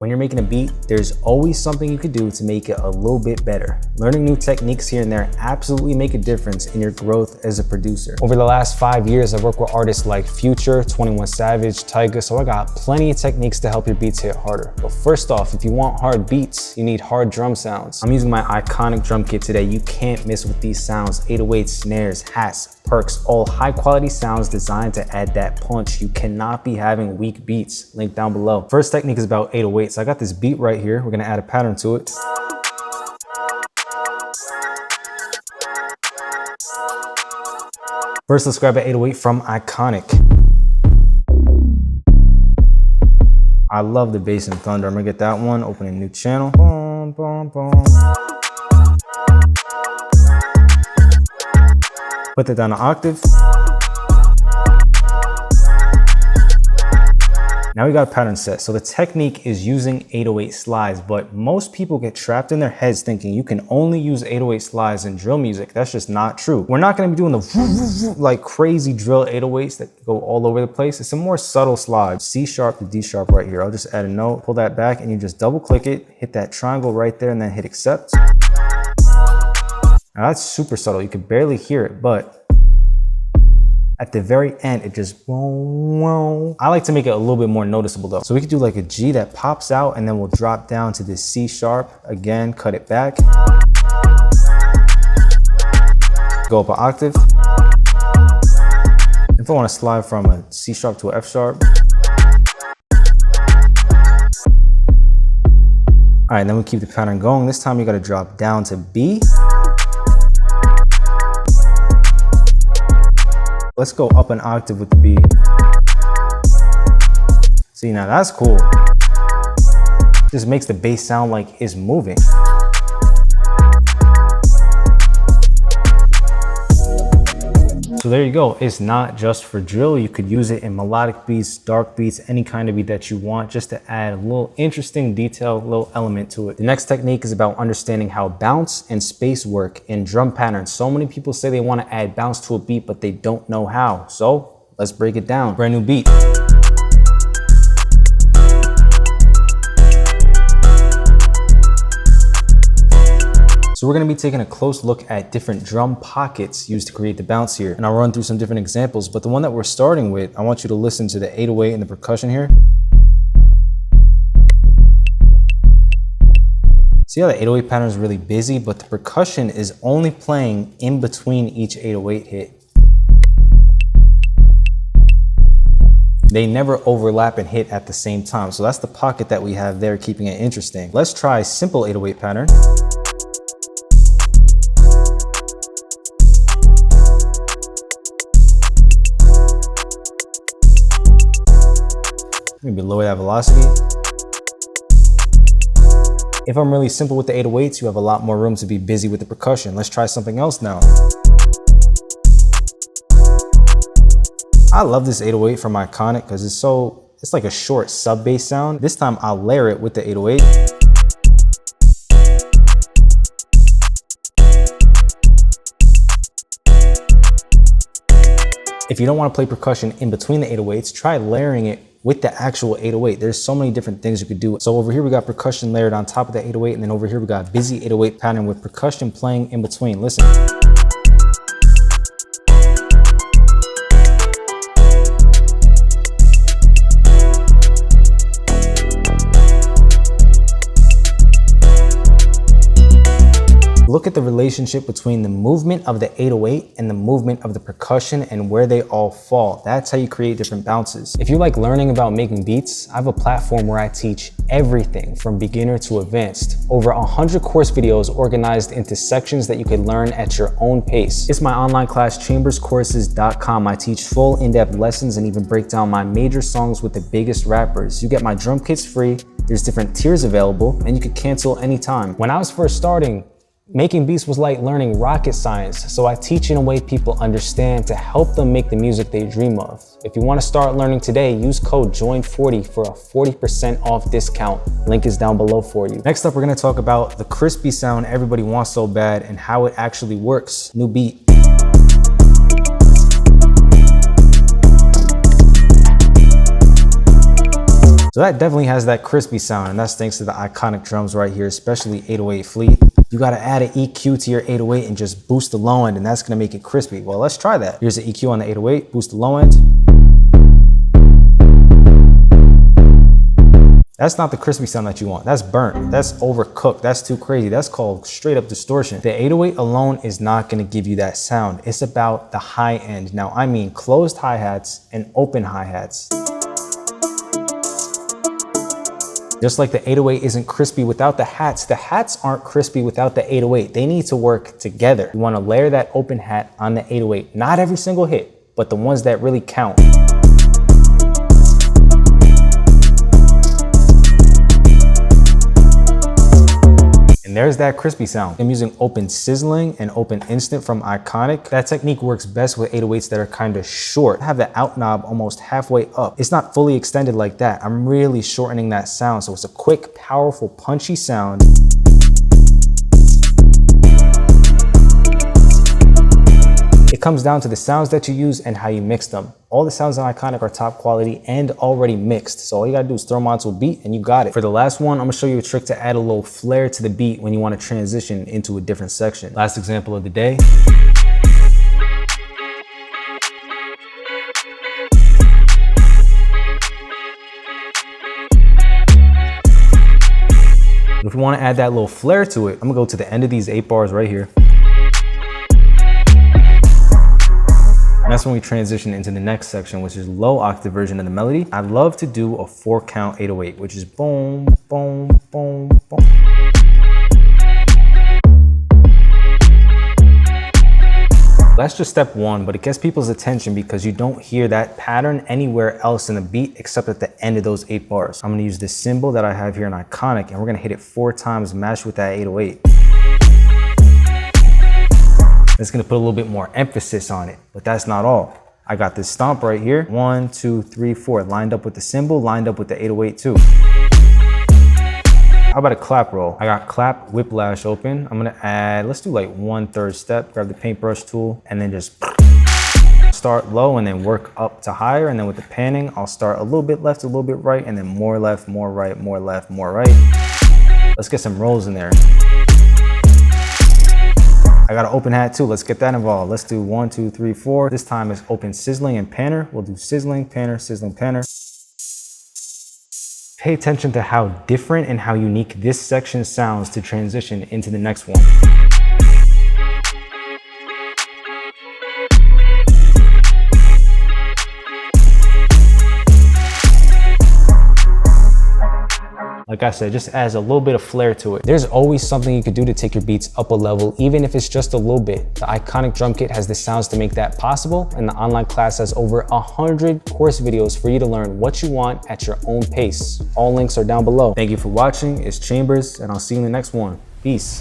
When you're making a beat, there's always something you could do to make it a little bit better. Learning new techniques here and there absolutely make a difference in your growth as a producer. Over the last 5 years, I've worked with artists like Future, 21 Savage, Tyga, so I got plenty of techniques to help your beats hit harder. But first off, if you want hard beats, you need hard drum sounds. I'm using my iconic drum kit today. You can't miss with these sounds. 808s, snares, hats, perks, all high quality sounds designed to add that punch. You cannot be having weak beats. Link down below. First technique is about 808s. I got this beat right here. We're gonna add a pattern to it. First, let's grab an 808 from Iconic. I love the bass and thunder. I'm gonna get that one, open a new channel. Boom, boom, boom. Put that down an octave. Now we got a pattern set. So the technique is using 808 slides, but most people get trapped in their heads thinking you can only use 808 slides in drill music. That's just not true. We're not gonna be doing the like crazy drill 808s that go all over the place. It's a more subtle slide. C sharp to D sharp right here. I'll just add a note, pull that back, and you just double click it, hit that triangle right there, and then hit accept. Now that's super subtle. You can barely hear it, but at the very end, it just I like to make it a little bit more noticeable though. So we could do like a G that pops out and then we'll drop down to this C sharp. Again, cut it back. Go up an octave. If I want to slide from a C sharp to an F sharp. All right, then we keep the pattern going. This time you got to drop down to B. Let's go up an octave with the B. See, now that's cool. Just makes the bass sound like it's moving. So there you go. It's not just for drill. You could use it in melodic beats, dark beats, any kind of beat that you want, just to add a little interesting detail, a little element to it. The next technique is about understanding how bounce and space work in drum patterns. So many people say they want to add bounce to a beat, but they don't know how. So let's break it down. Brand new beat. So we're gonna be taking a close look at different drum pockets used to create the bounce here. And I'll run through some different examples, but the one that we're starting with, I want you to listen to the 808 and the percussion here. See how the 808 pattern is really busy, but the percussion is only playing in between each 808 hit. They never overlap and hit at the same time. So that's the pocket that we have there, keeping it interesting. Let's try simple 808 pattern. Maybe lower that velocity. If I'm really simple with the 808s, you have a lot more room to be busy with the percussion. Let's try something else now. I love this 808 from Iconic because it's like a short sub bass sound. This time I'll layer it with the 808. If you don't want to play percussion in between the 808s, try layering it with the actual 808. There's so many different things you could do. So over here we got percussion layered on top of the 808, and then over here we got busy 808 pattern with percussion playing in between. Listen. Look at the relationship between the movement of the 808 and the movement of the percussion and where they all fall. That's how you create different bounces. If you like learning about making beats, I have a platform where I teach everything from beginner to advanced. Over 100 course videos organized into sections that you can learn at your own pace. It's my online class, chamberscourses.com. I teach full in-depth lessons and even break down my major songs with the biggest rappers. You get my drum kits free, there's different tiers available, and you can cancel anytime. When I was first starting, making beats was like learning rocket science, so I teach in a way people understand to help them make the music they dream of. If you want to start learning today, use code JOIN40 for a 40% off discount. Link is down below for you. Next up, we're going to talk about the crispy sound everybody wants so bad and how it actually works. New beat. So that definitely has that crispy sound, and that's thanks to the iconic drums right here, especially 808 Fleet. You gotta add an EQ to your 808 and just boost the low end, and that's gonna make it crispy. Well, let's try that. Here's the EQ on the 808, boost the low end. That's not the crispy sound that you want. That's burnt, that's overcooked, that's too crazy. That's called straight up distortion. The 808 alone is not gonna give you that sound. It's about the high end. Now, I mean closed hi-hats and open hi-hats. Just like the 808 isn't crispy without the hats aren't crispy without the 808. They need to work together. You wanna layer that open hat on the 808. Not every single hit, but the ones that really count. And there's that crispy sound. I'm using open sizzling and open instant from Iconic. That technique works best with 808s that are kind of short. I have the out knob almost halfway up. It's not fully extended like that. I'm really shortening that sound. So it's a quick, powerful, punchy sound. It comes down to the sounds that you use and how you mix them. All the sounds on Iconic are top quality and already mixed. So all you gotta do is throw them onto a beat and you got it. For the last one, I'm gonna show you a trick to add a little flair to the beat when you wanna transition into a different section. Last example of the day. If you wanna add that little flair to it, I'm gonna go to the end of these 8 bars right here. And that's when we transition into the next section, which is low octave version of the melody. I love to do a 4-count 808, which is boom, boom, boom, boom. That's just step one, but it gets people's attention because you don't hear that pattern anywhere else in the beat except at the end of those 8 bars. I'm gonna use this cymbal that I have here in Iconic, and we're gonna hit it 4 times matched with that 808. It's gonna put a little bit more emphasis on it, but that's not all. I got this stomp right here. 1, 2, 3, 4, lined up with the cymbal, lined up with the 808 too. How about a clap roll? I got clap whiplash open. I'm gonna add, let's do like 1/3 step, grab the paintbrush tool, and then just start low and then work up to higher. And then with the panning, I'll start a little bit left, a little bit right, and then more left, more right, more left, more right. Let's get some rolls in there. I got an open hat too. Let's get that involved. Let's do 1, 2, 3, 4. This time it's open sizzling and panner. We'll do sizzling, panner, sizzling, panner. Pay attention to how different and how unique this section sounds to transition into the next one. Like I said, just adds a little bit of flair to it. There's always something you could do to take your beats up a level, even if it's just a little bit. The Iconic drum kit has the sounds to make that possible, and the online class has over 100 course videos for you to learn what you want at your own pace. All links are down below. Thank you for watching. It's Chambers, and I'll see you in the next one. Peace.